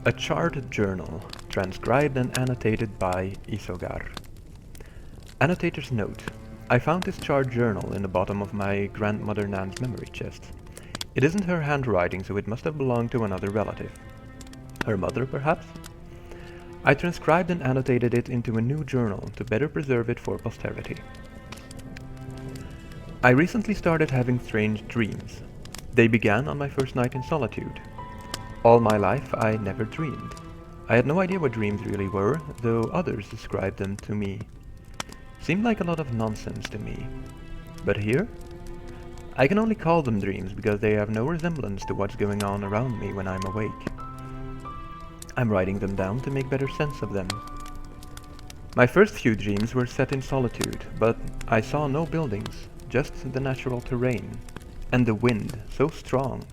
A charred journal, transcribed and annotated by Isogar. Annotator's note. I found this charred journal in the bottom of my grandmother Nan's memory chest. It isn't her handwriting, so it must have belonged to another relative. Her mother, perhaps? I transcribed and annotated it into a new journal to better preserve it for posterity. I recently started having strange dreams. They began on my first night in solitude. All my life I never dreamed. I had no idea what dreams really were, though others described them to me. Seemed like a lot of nonsense to me. But here? I can only call them dreams because they have no resemblance to what's going on around me when I'm awake. I'm writing them down to make better sense of them. My first few dreams were set in solitude, but I saw no buildings, just the natural terrain, and the wind so strong.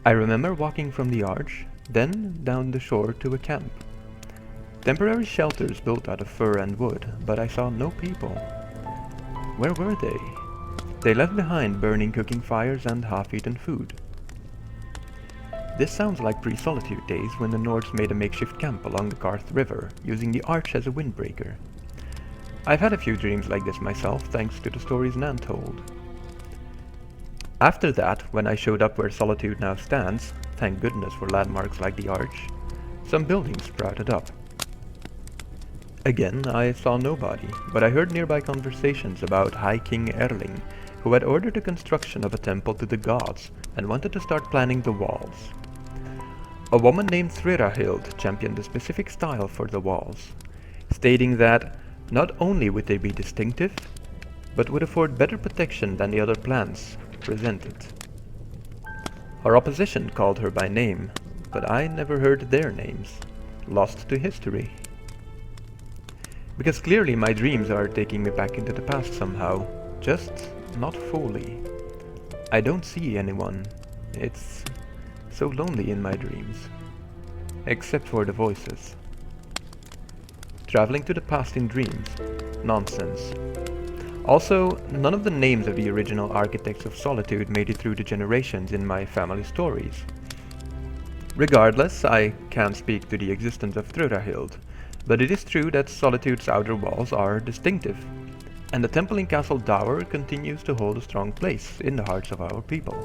I remember walking from the arch, then down the shore to a camp. Temporary shelters built out of fur and wood, but I saw no people. Where were they? They left behind burning cooking fires and half-eaten food. This sounds like pre-solitude days when the Nords made a makeshift camp along the Karth River, using the arch as a windbreaker. I've had a few dreams like this myself, thanks to the stories Nan told. After that, when I showed up where Solitude now stands, thank goodness for landmarks like the arch, some buildings sprouted up. Again, I saw nobody, but I heard nearby conversations about High King Erling, who had ordered the construction of a temple to the gods and wanted to start planning the walls. A woman named Thryrahild championed a specific style for the walls, stating that not only would they be distinctive, but would afford better protection than the other plans presented. Her opposition called her by name, but I never heard their names, lost to history. Because clearly my dreams are taking me back into the past somehow, just not fully. I don't see anyone. It's so lonely in my dreams. Except for the voices. Traveling to the past in dreams. Nonsense. Also, none of the names of the original architects of Solitude made it through the generations in my family stories. Regardless, I can't speak to the existence of Thryrahild, but it is true that Solitude's outer walls are distinctive, and the temple in Castle Dower continues to hold a strong place in the hearts of our people.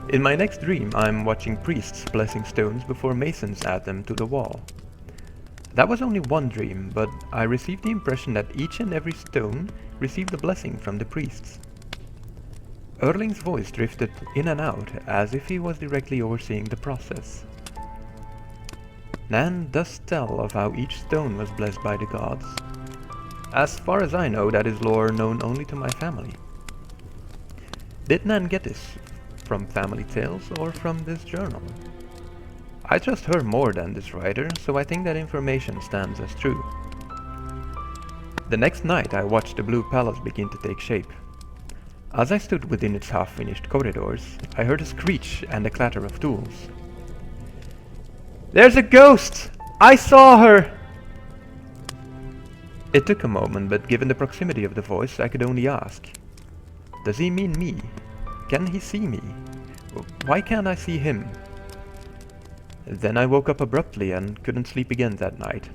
In my next dream, I'm watching priests blessing stones before masons add them to the wall. That was only one dream, but I received the impression that each and every stone received a blessing from the priests. Erling's voice drifted in and out, as if he was directly overseeing the process. Nan does tell of how each stone was blessed by the gods. As far as I know, that is lore known only to my family. Did Nan get this from family tales or from this journal? I trust her more than this writer, so I think that information stands as true. The next night I watched the Blue Palace begin to take shape. As I stood within its half-finished corridors, I heard a screech and a clatter of tools. "There's a ghost! I saw her!" It took a moment, but given the proximity of the voice, I could only ask, does he mean me? Can he see me? Why can't I see him? Then I woke up abruptly and couldn't sleep again that night.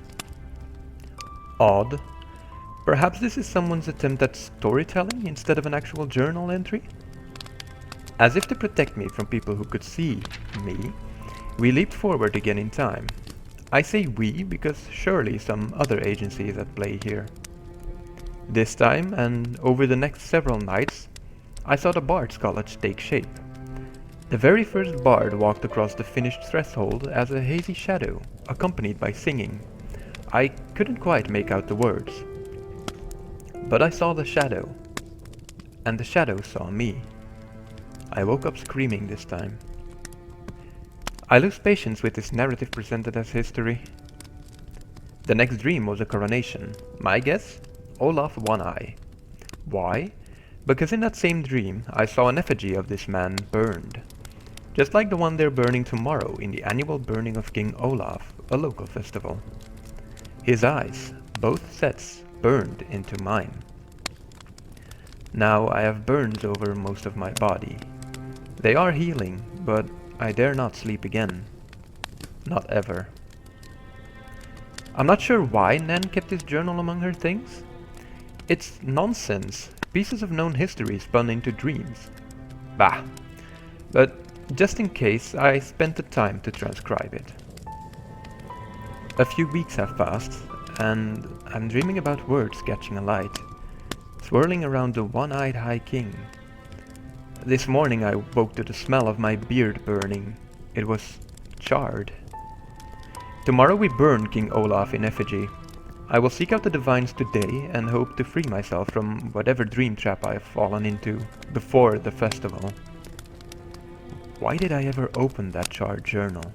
Odd. Perhaps this is someone's attempt at storytelling instead of an actual journal entry? As if to protect me from people who could see me, we leaped forward again in time. I say we because surely some other agency is at play here. This time, and over the next several nights, I saw the Bard's College take shape. The very first bard walked across the finished threshold as a hazy shadow, accompanied by singing. I couldn't quite make out the words. But I saw the shadow, and the shadow saw me. I woke up screaming this time. I lose patience with this narrative presented as history. The next dream was a coronation. My guess? Olaf One Eye. Why? Because in that same dream I saw an effigy of this man burned. Just like the one they're burning tomorrow in the annual burning of King Olaf, a local festival. His eyes, both sets, burned into mine. Now I have burns over most of my body. They are healing, but I dare not sleep again. Not ever. I'm not sure why Nan kept this journal among her things. It's nonsense, pieces of known history spun into dreams. Bah! But just in case, I spent the time to transcribe it. A few weeks have passed, and I'm dreaming about words catching alight, swirling around the one-eyed High King. This morning I woke to the smell of my beard burning. It was charred. Tomorrow we burn King Olaf in effigy. I will seek out the divines today and hope to free myself from whatever dream trap I have fallen into before the festival. Why did I ever open that charred journal?